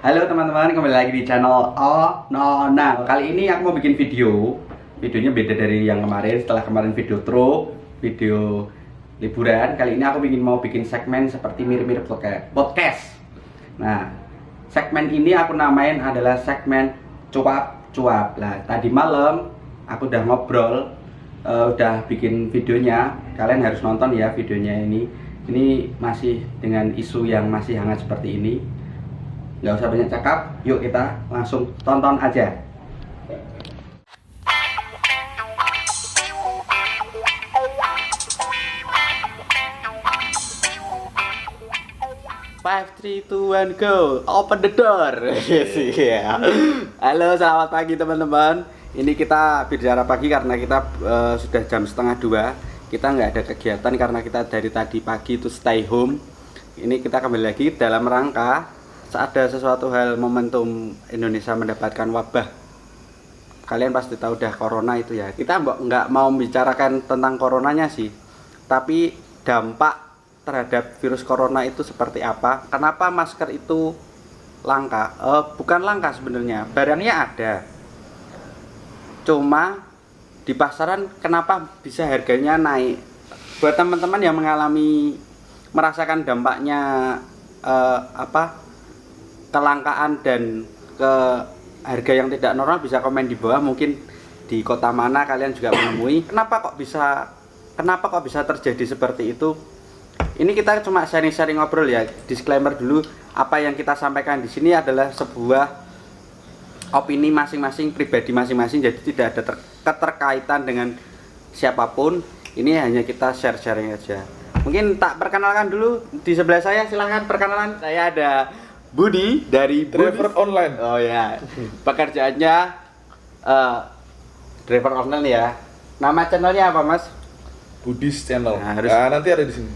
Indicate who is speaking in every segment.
Speaker 1: Halo teman-teman, kembali lagi di channel Nona. Kali ini aku mau bikin videonya beda dari yang kemarin. Setelah kemarin video truk, video liburan, kali ini aku mau bikin segmen seperti mirip-mirip podcast. Nah, segmen ini aku namain adalah segmen cuap-cuap. Nah, tadi malam aku udah ngobrol, udah bikin videonya. Kalian harus nonton ya videonya ini. Ini masih dengan isu yang masih hangat seperti ini. Nggak usah banyak cakap, yuk kita langsung tonton aja. Five, three, two, one, go. Open the door. Yeah. Halo, selamat pagi teman-teman. Ini kita bicara pagi karena kita sudah jam setengah 2. Kita nggak ada kegiatan karena kita dari tadi pagi itu stay home. Ini kita kembali lagi dalam rangka saat ada sesuatu hal momentum Indonesia mendapatkan wabah. Kalian pasti tahu dah corona itu ya. Kita nggak mau membicarakan tentang coronanya sih, tapi dampak terhadap virus corona itu seperti apa. Kenapa masker itu langka? Bukan langka sebenarnya, barangnya ada, cuma di pasaran kenapa bisa harganya naik. Buat teman-teman yang merasakan dampaknya kelangkaan dan ke harga yang tidak normal, bisa komen di bawah. Mungkin di kota mana kalian juga menemui. Kenapa kok bisa terjadi seperti itu? Ini kita cuma sharing-sharing ngobrol ya. Disclaimer dulu, apa yang kita sampaikan di sini adalah sebuah opini masing-masing, pribadi masing-masing. Jadi tidak ada keterkaitan dengan siapapun. Ini hanya kita share-sharing aja. Mungkin tak perkenalkan dulu, di sebelah saya silahkan perkenalan. Saya ada Budi dari
Speaker 2: driver online.
Speaker 1: Oh ya, pekerjaannya driver online ya. Nama channelnya apa Mas?
Speaker 2: Budis channel.
Speaker 1: Nah,
Speaker 2: nanti ada di sini.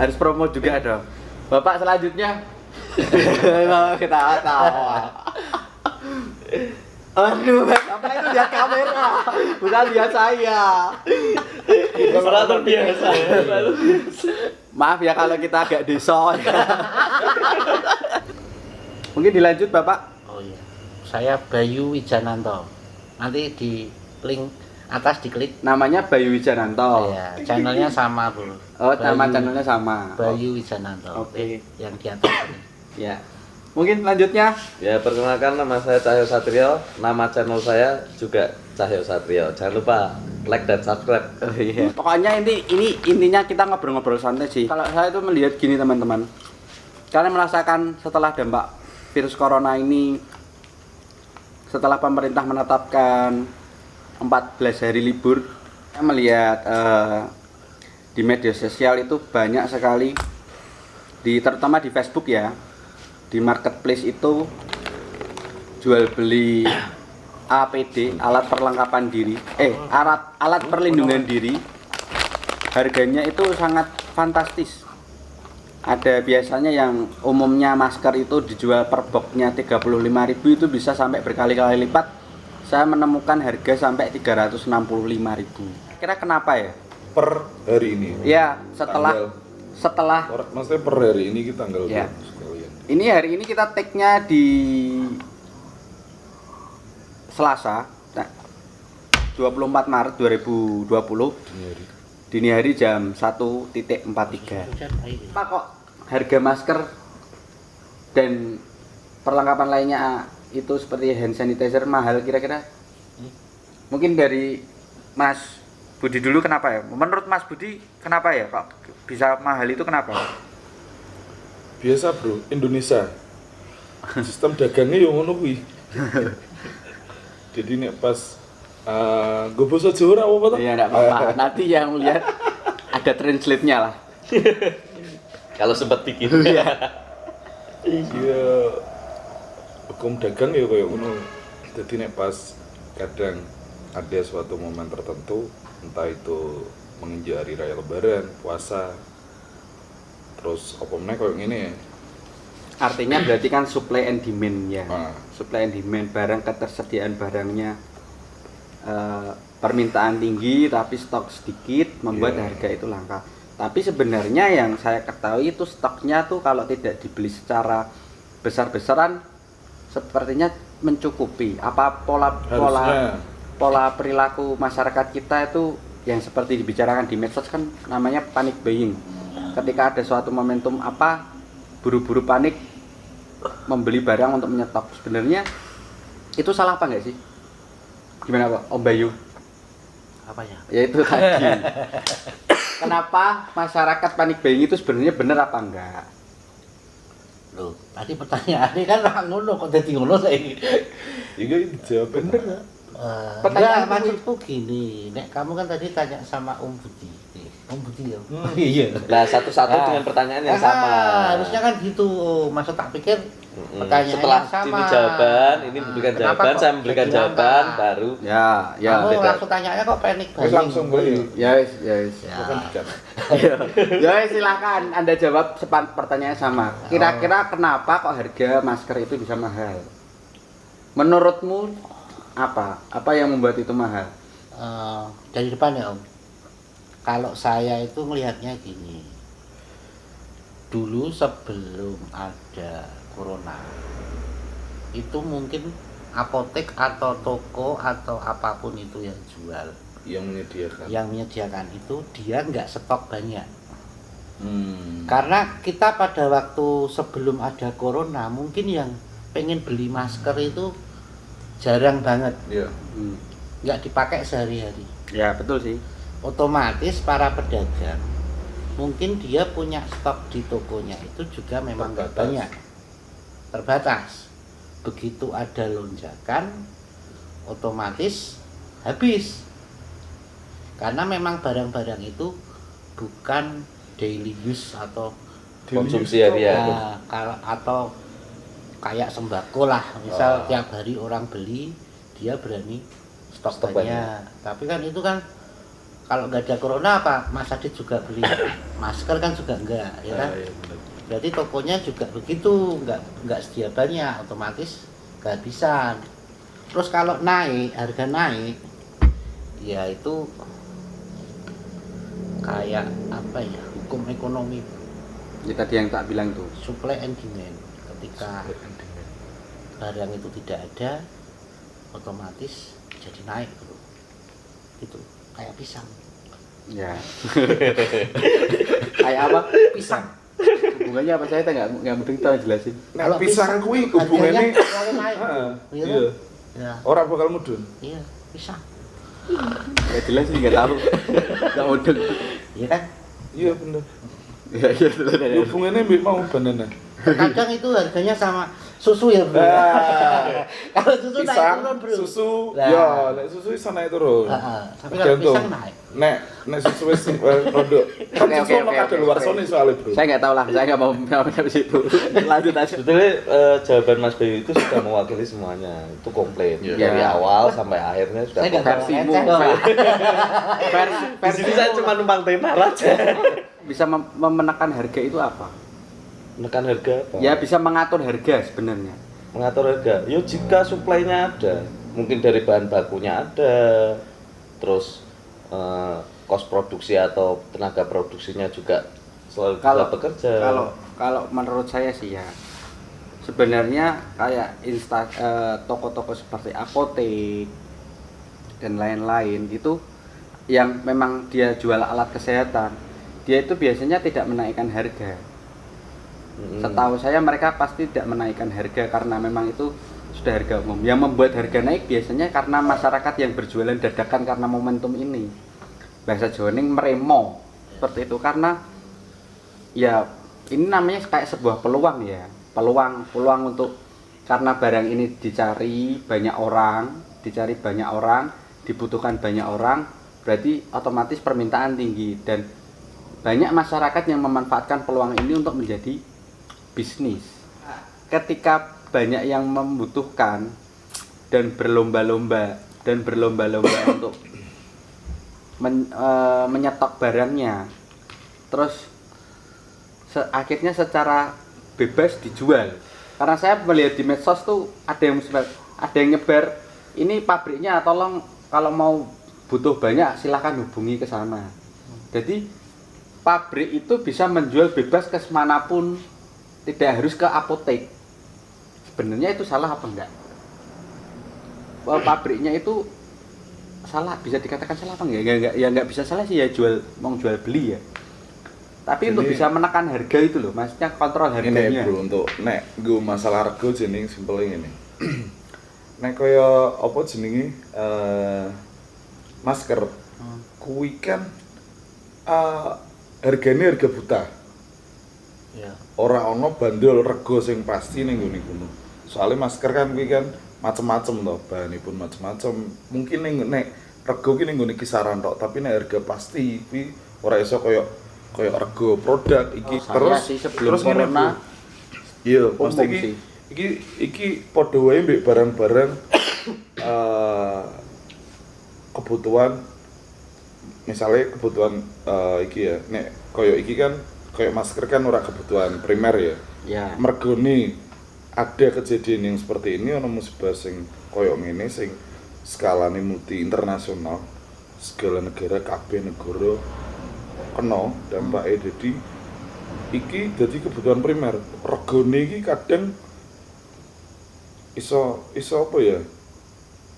Speaker 1: Harus promo juga dong. Bapak selanjutnya kita tahu. Aduh, apa itu lihat kamera, bukan lihat saya.
Speaker 2: Operator biasa.
Speaker 1: Maaf ya kalau kita agak deso. Mungkin dilanjut Bapak.
Speaker 3: Oh iya, saya Bayu Wijananto. Nanti di link atas diklik.
Speaker 1: Namanya Bayu Wijananto.
Speaker 3: Ya, channelnya sama bro.
Speaker 1: Oh, nama channelnya sama.
Speaker 3: Bayu Wijananto.
Speaker 1: Oke.
Speaker 3: Yang di atas ini.
Speaker 1: Ya. Mungkin lanjutnya.
Speaker 4: Ya, perkenalkan, nama saya Cahyo Satrio. Nama channel saya juga Cahyo Satrio. Jangan lupa like dan subscribe.
Speaker 1: Oh, iya. Pokoknya intinya kita ngobrol-ngobrol santai sih. Kalau saya itu melihat gini teman-teman. Kalian merasakan setelah dampak virus corona ini, setelah pemerintah menetapkan 14 hari libur, saya melihat di media sosial itu banyak sekali, terutama di Facebook ya, di marketplace itu jual beli APD, alat perlengkapan diri, alat perlindungan diri. Harganya itu sangat fantastis. Ada biasanya yang umumnya masker itu dijual per boxnya 35.000, itu bisa sampai berkali-kali lipat. Saya menemukan harga sampai 365.000. Kira kenapa ya?
Speaker 2: Per hari ini.
Speaker 1: Ya, setelah
Speaker 2: Maksudnya per hari ini kita tanggal
Speaker 1: ya.
Speaker 2: sekalian.
Speaker 1: Ini hari ini kita take-nya di Selasa, 24 Maret 2020. Dini hari jam 1.43. Apa kok harga masker dan perlengkapan lainnya itu seperti hand sanitizer mahal kira-kira? Mungkin dari Mas Budi dulu, kenapa ya? Menurut Mas Budi kenapa ya kok bisa mahal itu, kenapa?
Speaker 2: Biasa bro, Indonesia. Sistem dagangnya yang ngono kuwi. Jadi nek pas gue bosok Jawa apa tuh?
Speaker 1: Iya, enggak apa-apa. Nanti yang lihat ada translate-nya lah.
Speaker 4: Kalau sempat bikin.
Speaker 1: Iya.
Speaker 2: Iya. Hukum dagang ya kayak ngono. Jadi nek pas kadang ada suatu momen tertentu, entah itu menginjak hari raya lebaran, puasa, terus apa meneh kayak ngene ya.
Speaker 1: Artinya berarti kan supply and demand ya.
Speaker 2: Nah.
Speaker 1: Supply and demand, barang, ketersediaan barangnya, permintaan tinggi tapi stok sedikit, membuat harga itu langka. Tapi sebenarnya yang saya ketahui itu stoknya tuh kalau tidak dibeli secara besar-besaran sepertinya mencukupi. Apa
Speaker 2: Harusnya.
Speaker 1: pola perilaku masyarakat kita itu yang seperti dibicarakan di medsos kan namanya panic buying. Ketika ada suatu momentum apa, buru-buru panik membeli barang untuk menyetok. Sebenarnya itu salah apa enggak sih? Gimana Pak Om Bayu?
Speaker 3: Apa ya?
Speaker 1: Ya itu tadi. Kenapa masyarakat panik buying itu sebenarnya benar apa enggak?
Speaker 3: Loh, tadi pertanyaannya kan orang ngono kok dadi ngono saiki.
Speaker 2: Iya dijawab bener ya.
Speaker 1: Pertanyaan
Speaker 3: Enggak, maksudku gini, nek kamu kan tadi tanya sama Om Budi. Om Budi ya.
Speaker 1: Hmm.
Speaker 3: Iya.
Speaker 4: Nah, satu-satu dengan pertanyaan yang sama.
Speaker 3: Harusnya kan gitu. Maksud tak pikir pertanyaan
Speaker 4: Setelah
Speaker 3: yang sama.
Speaker 4: ini jawaban, ini memberikan
Speaker 3: Kenapa
Speaker 4: jawaban,
Speaker 3: kok
Speaker 4: saya memberikan
Speaker 3: jadi
Speaker 4: jawaban,
Speaker 3: nambah?
Speaker 4: baru
Speaker 1: Ya, ya.
Speaker 3: Kamu
Speaker 4: beda.
Speaker 3: langsung tanyanya kok panik
Speaker 2: Terus
Speaker 3: buying.
Speaker 2: langsung gue
Speaker 1: Ya wis, ya wis.
Speaker 3: Ya.
Speaker 2: bukan bicara.
Speaker 1: Ya silakan Anda jawab pertanyaannya sama. Kira-kira kenapa kok harga masker itu bisa mahal? Menurutmu apa? Apa yang membuat itu mahal?
Speaker 3: Dari depan ya Om. Kalau saya itu melihatnya gini. Dulu sebelum ada corona itu mungkin apotek atau toko atau apapun itu yang jual, yang menyediakan itu dia nggak stok banyak. Karena kita pada waktu sebelum ada corona mungkin yang pengen beli masker itu jarang banget,
Speaker 2: Iya.
Speaker 3: nggak dipakai sehari-hari.
Speaker 1: Ya betul sih.
Speaker 3: Otomatis para pedagang mungkin dia punya stok di tokonya itu juga memang nggak
Speaker 2: Terbatas.
Speaker 3: banyak, terbatas. Begitu ada lonjakan otomatis habis, karena memang barang-barang itu bukan daily use atau
Speaker 4: konsumsi harian.
Speaker 3: kalau atau kayak sembako lah, misal tiap hari orang beli dia berani stok
Speaker 4: Stok
Speaker 3: banyak. Tapi kan itu kan kalau nggak ada corona apa Mas Adit juga beli masker kan juga enggak, ya kan?
Speaker 2: Iya, bener.
Speaker 3: Berarti tokonya juga begitu, nggak sedia banyak, otomatis kehabisan. Terus kalau naik, harga naik, ya itu kayak apa ya, hukum ekonomi,
Speaker 1: Ya tadi yang tak bilang tuh.
Speaker 3: supply and demand. Ketika barang itu tidak ada, otomatis jadi naik gitu. Itu kayak pisang.
Speaker 1: Ya. Kayak apa?
Speaker 3: Pisang.
Speaker 1: Hubungannya apa saya nggak mungkin tahu jelasin.
Speaker 2: Nah,
Speaker 3: Kalau
Speaker 2: pisang
Speaker 3: pisang
Speaker 2: kuwi
Speaker 3: harganya
Speaker 2: hubungannya
Speaker 3: selalu naik.
Speaker 2: Heeh.
Speaker 3: Iya.
Speaker 2: Iya.
Speaker 3: Ya,
Speaker 2: Orang bakal mudun.
Speaker 3: iya, pisang.
Speaker 1: Nggak jelas sih nggak tahu. Nggak mudeng.
Speaker 3: Iya kan?
Speaker 2: Iya bener.
Speaker 1: Ya ya jelas.
Speaker 2: Hubungannya mbek mau banana.
Speaker 3: Kadang itu harganya sama susu ya, Bro.
Speaker 2: Ah,
Speaker 3: Kalau susu naik
Speaker 2: pisang,
Speaker 3: turun, Bro.
Speaker 2: susu,
Speaker 3: Lah.
Speaker 2: ya, nek susu iso naik turun.
Speaker 3: Tapi kalau pisang naik.
Speaker 2: Nek susu wis rodok. Kan
Speaker 1: Oke,
Speaker 2: susu
Speaker 1: oke,
Speaker 2: ono
Speaker 1: oke,
Speaker 2: kadal luar
Speaker 1: oke.
Speaker 2: sone soalnya, Bro.
Speaker 1: Saya nggak tahu lah. Saya nggak mau sampai situ. Lanjut aja.
Speaker 4: Sebetulnya jawaban Mas Bayu itu sudah mewakili semuanya. Itu komplit
Speaker 2: Iya.
Speaker 4: dari awal sampai akhirnya sudah
Speaker 3: Saya nggak
Speaker 4: komplit.
Speaker 3: tahu
Speaker 1: Versimu.
Speaker 3: receh doang.
Speaker 4: Di sini saya cuma numpang tenar aja.
Speaker 1: Bisa memenekan harga itu apa?
Speaker 4: Menekan harga apa?
Speaker 1: Ya bisa mengatur harga sebenarnya.
Speaker 4: Mengatur harga. Yo jika suplainya ada, mungkin dari bahan bakunya ada, terus kos produksi atau tenaga produksinya juga selalu bisa bekerja.
Speaker 1: Kalau menurut saya sih ya sebenarnya kayak toko-toko seperti apotek dan lain-lain itu yang memang dia jual alat kesehatan, dia itu biasanya tidak menaikkan harga. Setahu saya mereka pasti tidak menaikkan harga karena memang itu sudah harga umum. Yang membuat harga naik biasanya karena masyarakat yang berjualan dadakan karena momentum ini. Bahasa Jawa ini meremo seperti itu, karena ya ini namanya kayak sebuah peluang ya. Peluang untuk, karena barang ini dicari banyak orang, dibutuhkan banyak orang, berarti otomatis permintaan tinggi dan banyak masyarakat yang memanfaatkan peluang ini untuk menjadi bisnis. Ketika banyak yang membutuhkan dan berlomba-lomba untuk menyetok barangnya, terus akhirnya secara bebas dijual. Karena saya melihat di medsos tuh ada yang nyebar, ini pabriknya, tolong kalau mau butuh banyak silahkan hubungi ke sana. Jadi pabrik itu bisa menjual bebas ke manapun, tidak harus ke apotek. sebenarnya itu salah apa enggak? Pabriknya itu salah, bisa dikatakan salah apa enggak? Ya enggak bisa salah sih ya, mau jual beli ya. Tapi
Speaker 2: Jadi,
Speaker 1: untuk bisa menekan harga itu loh, maksudnya kontrol harganya.
Speaker 2: ini bro, untuk nek gue masalah rego jeneng simpel ini. Nek kaya apa jenenge masker. Kuwi kan harganya harga buta.
Speaker 3: Ya.
Speaker 2: Ora ono bandol rego sing pasti ning nggone kono. Soalnya masker kan kuwi kan macem-macem to, bahanipun macem-macem. Mungkin nek rego ki ning nggone kisaran tok, tapi nek harga pasti kuwi ora iso kaya rego produk iki.
Speaker 1: Saya sih sebelum
Speaker 2: ngene,
Speaker 1: corona
Speaker 2: Bro. Iya,
Speaker 1: umum
Speaker 2: pasti
Speaker 1: sih.
Speaker 2: iki padha wae mbek barang-barang kebutuhan, misalnya kebutuhan iki ya, nek koyo iki kan koyo masker kan ora kebutuhan primer ya.
Speaker 1: Ya.
Speaker 2: Mergoni ada kejadian yang seperti ini, ono musibah sing koyo ngene sing skalane multi internasional, segala negara kabeh negara kena dampaknya. Jadi iki dadi kebutuhan primer. Regone iki kadang iso apa ya?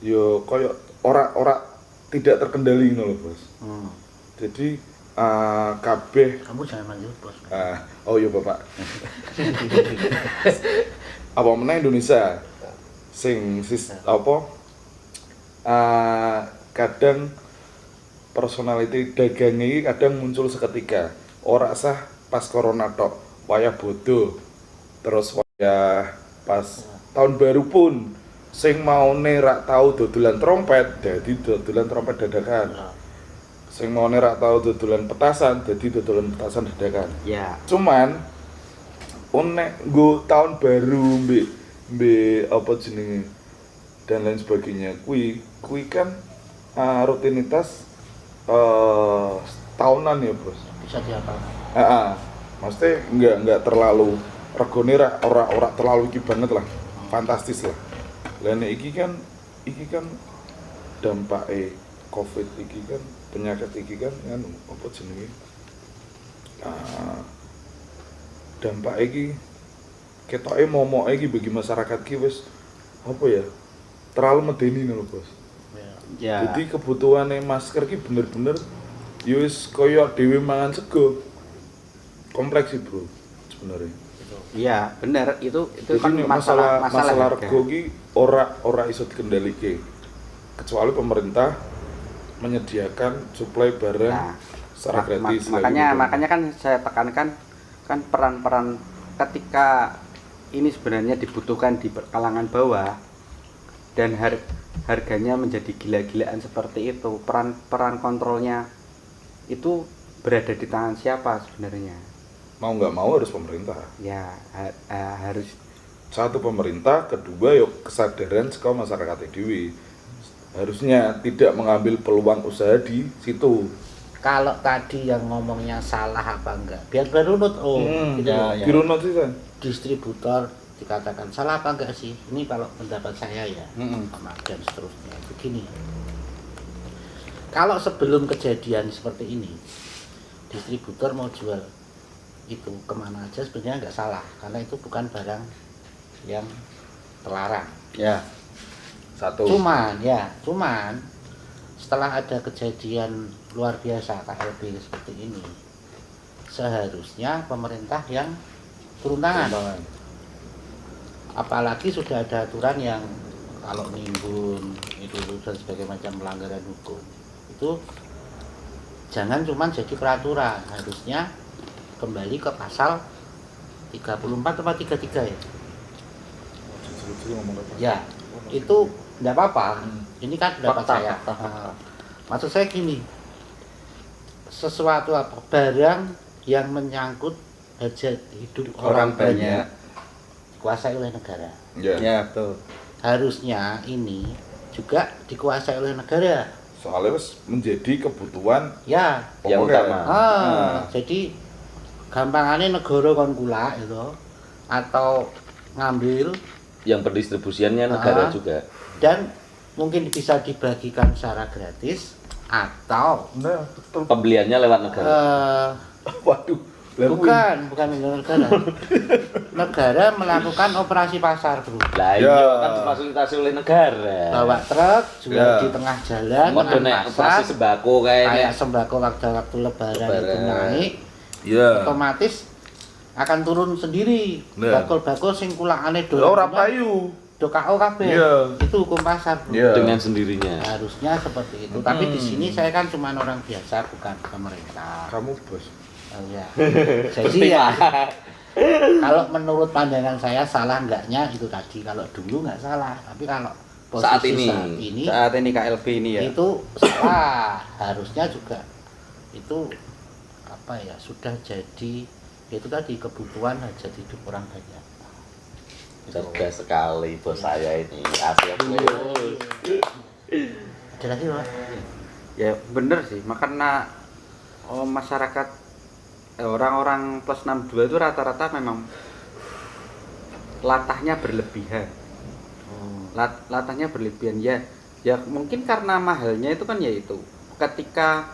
Speaker 2: Yo koyo ora tidak terkendali ngono lho, Bos. Jadi kabeh
Speaker 3: Kamu jangan manggil bos.
Speaker 2: oh iya Bapak. Apa meneh Indonesia sing kadang personality dagang iki kadang muncul seketika. Ora sah pas corona tok, wayah bodoh. Terus wayah pas tahun baru pun sing maune rak tau dodolan trompet, dadi dodolan trompet dadakan. Sing maune rak tau dodolan petasan, dadi dodolan petasan dadakan.
Speaker 1: Ya.
Speaker 2: Cuman nek nggo tahun baru mbek apa jenenge dan lain sebagainya, kuwi kan rutinitas tahunan ya, Bos.
Speaker 3: Bisa diapalkan.
Speaker 2: Maksudnya enggak terlalu regone ora terlalu iki banget lah. Fantastis lah. Lah nek iki kan dampake Covid iki kan, penyakit iki kan apa jenenge? Dampake iki ketoke momoke iki bagi masyarakat ki wis apa ya? Terlalu medeni lho, Bos.
Speaker 1: Ya.
Speaker 2: Jadi kebutuhane masker ki bener-bener ya wis kaya dhewe mangan sego. Kompleks sih, Bro, sebenarnya.
Speaker 1: Iya, benar. Itu
Speaker 2: Jadi
Speaker 1: kan masalah harga.
Speaker 2: rego ki ora iso dikendalike. Kecuali pemerintah menyediakan suplai barang
Speaker 1: Nah,
Speaker 2: secara gratis.
Speaker 1: makanya kan saya tekankan kan peran-peran ketika ini sebenarnya dibutuhkan di kalangan bawah dan harganya menjadi gila-gilaan seperti itu, peran kontrolnya itu berada di tangan siapa sebenarnya?
Speaker 2: Mau nggak mau harus pemerintah.
Speaker 1: Ya, harus.
Speaker 2: Satu pemerintah, kedua yuk kesadaran saka masyarakat dhewe. Harusnya tidak mengambil peluang usaha di situ.
Speaker 3: Kalau tadi yang ngomongnya salah apa enggak, biar berunut gitu.
Speaker 2: Dirunut sih kan.
Speaker 3: Distributor dikatakan salah apa enggak sih? Ini kalau pendapat saya ya, dan seterusnya. Begini, kalau sebelum kejadian seperti ini, distributor mau jual itu kemana aja sebenarnya nggak salah, karena itu bukan barang yang terlarang.
Speaker 1: Ya.
Speaker 2: Satu.
Speaker 3: Cuman setelah ada kejadian luar biasa KLB seperti ini, seharusnya pemerintah yang turun tangan. Apalagi sudah ada aturan yang kalau nimbun itu dan sebagai macam pelanggaran hukum, itu jangan cuma jadi peraturan, harusnya kembali ke pasal 34 atau 33 ya. Ya, itu enggak apa-apa. Ini kan pendapat saya. Maksud saya gini, sesuatu apa barang yang menyangkut hajat hidup orang banyak dikuasai oleh negara.
Speaker 1: Ya, betul.
Speaker 3: Harusnya ini juga dikuasai oleh negara.
Speaker 2: Soalnya wis menjadi kebutuhan
Speaker 3: Ya,
Speaker 4: yang utama.
Speaker 3: Jadi gampangannya negara kon kula itu atau ngambil
Speaker 4: Yang pendistribusiannya negara juga.
Speaker 3: dan mungkin bisa dibagikan secara gratis atau
Speaker 2: betul.
Speaker 4: Pembeliannya lewat negara.
Speaker 2: Waduh,
Speaker 3: Bukan melindungi negara. Negara melakukan operasi pasar, Bro.
Speaker 4: Lah
Speaker 2: Ya.
Speaker 4: iya kan difasilitasi oleh negara.
Speaker 3: Bawa truk jual
Speaker 2: Ya.
Speaker 3: di tengah jalan,
Speaker 4: Mau
Speaker 3: tengah
Speaker 4: naik operasi
Speaker 3: pasar.
Speaker 4: sembako kayaknya.
Speaker 3: Kayak sembako waktu lebaran itu naik,
Speaker 2: Iya.
Speaker 3: otomatis akan turun sendiri.
Speaker 2: Nah.
Speaker 3: Bakul-bakul sing kulakane
Speaker 2: Ora payu.
Speaker 3: do KO kabeh.
Speaker 2: Iya.
Speaker 3: Itu hukum pasar, Bro.
Speaker 2: Iya.
Speaker 4: Dengan sendirinya.
Speaker 3: Harusnya seperti itu. Tapi di sini saya kan cuma orang biasa, bukan pemerintah.
Speaker 2: Kamu bos.
Speaker 3: Oh ya. Jadi ya, kalau menurut pandangan saya salah enggaknya itu tadi. Kalau dulu nggak salah, tapi kalau
Speaker 4: Saat
Speaker 3: posisi
Speaker 4: ini.
Speaker 1: Saat ini KLB ini ya.
Speaker 3: itu salah. Harusnya juga itu apa ya, sudah jadi itu tadi kebutuhan hajat hidup orang banyak.
Speaker 4: Cerdas sekali bos saya ini. Asyik.
Speaker 3: Ada lagi Pak?
Speaker 1: Ya bener sih, makanya masyarakat orang-orang plus 62 itu rata-rata memang latahnya berlebihan. Latahnya berlebihan ya. Ya mungkin karena mahalnya itu kan ya itu. Ketika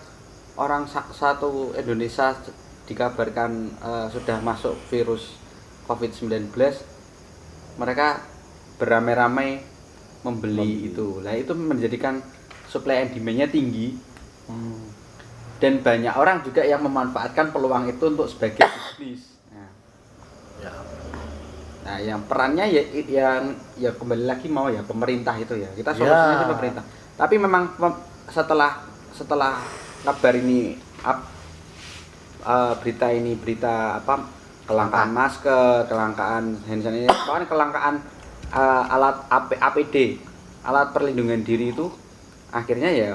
Speaker 1: orang satu Indonesia dikabarkan sudah masuk virus COVID-19, mereka beramai-ramai membeli itu. Nah, itu menjadikan supply and demand-nya tinggi. Dan banyak orang juga yang memanfaatkan peluang itu untuk sebagai bisnis.
Speaker 3: Ya.
Speaker 1: Nah, yang perannya ya kembali lagi mau ya pemerintah itu ya. Kita solusinya sih pemerintah. Tapi memang setelah kabar ini berita kelangkaan masker, kelangkaan hand sanitizer, bahkan kelangkaan alat APD, alat perlindungan diri itu akhirnya ya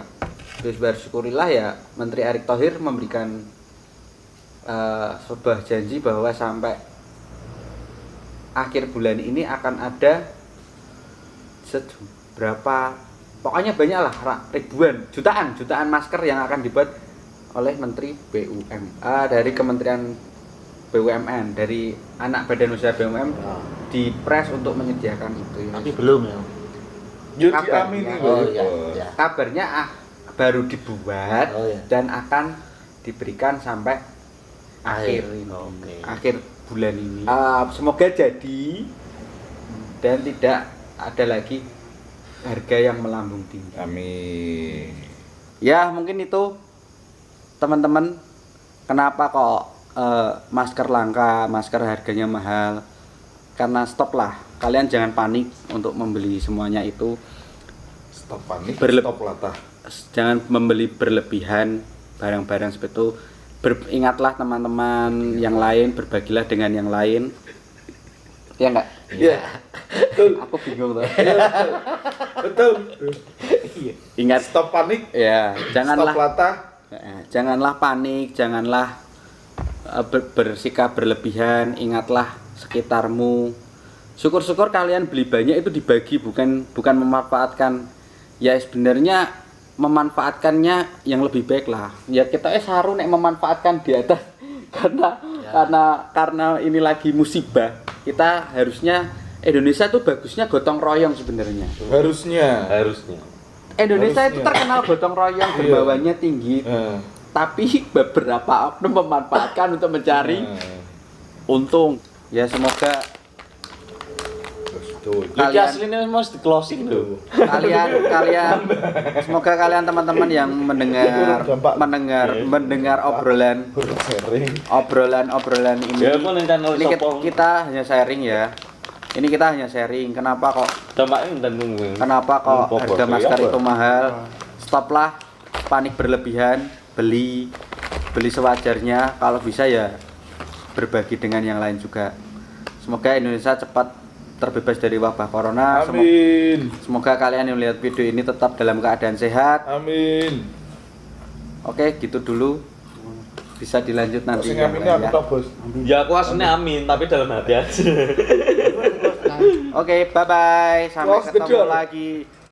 Speaker 1: bersyukurillah ya Menteri Erick Thohir memberikan sebuah janji bahwa sampai akhir bulan ini akan ada pokoknya banyak lah, ribuan, jutaan masker yang akan dibuat oleh Menteri dari Kementerian BUMN, dari anak badan usaha BUMN dipres untuk menyediakan itu.
Speaker 3: Tapi belum ya.
Speaker 2: Yuk
Speaker 1: Kabar,
Speaker 2: diamini
Speaker 1: ya.
Speaker 3: Oh
Speaker 2: loh.
Speaker 3: iya.
Speaker 1: Kabarnya baru dibuat
Speaker 3: Oh, iya.
Speaker 1: dan akan diberikan sampai akhir ini,
Speaker 3: Oke.
Speaker 1: akhir bulan ini. Semoga jadi dan tidak ada lagi harga yang melambung tinggi.
Speaker 2: Amin.
Speaker 1: Ya mungkin itu teman-teman, kenapa kok masker langka, masker harganya mahal? Karena stop lah, kalian jangan panik untuk membeli semuanya itu.
Speaker 2: Stop panik,
Speaker 1: Berleb-
Speaker 2: stop latah.
Speaker 1: Jangan membeli berlebihan barang-barang seperti itu. Ingatlah teman-teman yang lain, berbagilah dengan yang lain. Ya enggak?
Speaker 2: Iya. Betul.
Speaker 1: Aku bingung tuh.
Speaker 2: Betul.
Speaker 1: Ingat,
Speaker 2: Stop panik,
Speaker 1: ya, janganlah
Speaker 2: stop latah.
Speaker 1: janganlah panik, janganlah bersikap berlebihan. Ingatlah sekitarmu. Syukur-syukur kalian beli banyak itu dibagi, bukan memanfaatkan. Ya sebenarnya memanfaatkannya yang lebih baik lah. Ya kita saru nek memanfaatkan di atas karena ini lagi musibah. Kita harusnya Indonesia tuh bagusnya gotong royong sebenarnya.
Speaker 2: Harusnya.
Speaker 1: Indonesia itu
Speaker 2: Harusnya.
Speaker 1: terkenal gotong royong, berbawahnya tinggi. Tapi beberapa oknum memanfaatkan untuk mencari untung. Ya semoga
Speaker 2: Betul.
Speaker 4: Jadi
Speaker 1: Kalian-
Speaker 4: aslinya mau di closing loh.
Speaker 1: kalian semoga kalian teman-teman yang
Speaker 2: Dampak.
Speaker 1: mendengar obrolan ini.
Speaker 4: Ya pun channel
Speaker 1: Ini
Speaker 4: sopong.
Speaker 1: kita hanya sharing ya. Ini kita hanya sharing. Kenapa kok
Speaker 4: Dampaknya dan nunggu.
Speaker 1: harga masker itu mahal? Stoplah panik berlebihan. Beli sewajarnya. Kalau bisa ya berbagi dengan yang lain juga. Semoga Indonesia cepat terbebas dari wabah corona.
Speaker 2: Amin.
Speaker 1: Semoga kalian yang melihat video ini tetap dalam keadaan sehat.
Speaker 2: Amin.
Speaker 1: Oke, gitu dulu. Bisa dilanjut nanti.
Speaker 2: Sing aminnya aku tok, Bos.
Speaker 4: Ya aku aslinya amin, tapi dalam hati aja.
Speaker 1: Oke, bye bye. Sampai
Speaker 2: Close the
Speaker 1: ketemu
Speaker 2: door.
Speaker 1: lagi.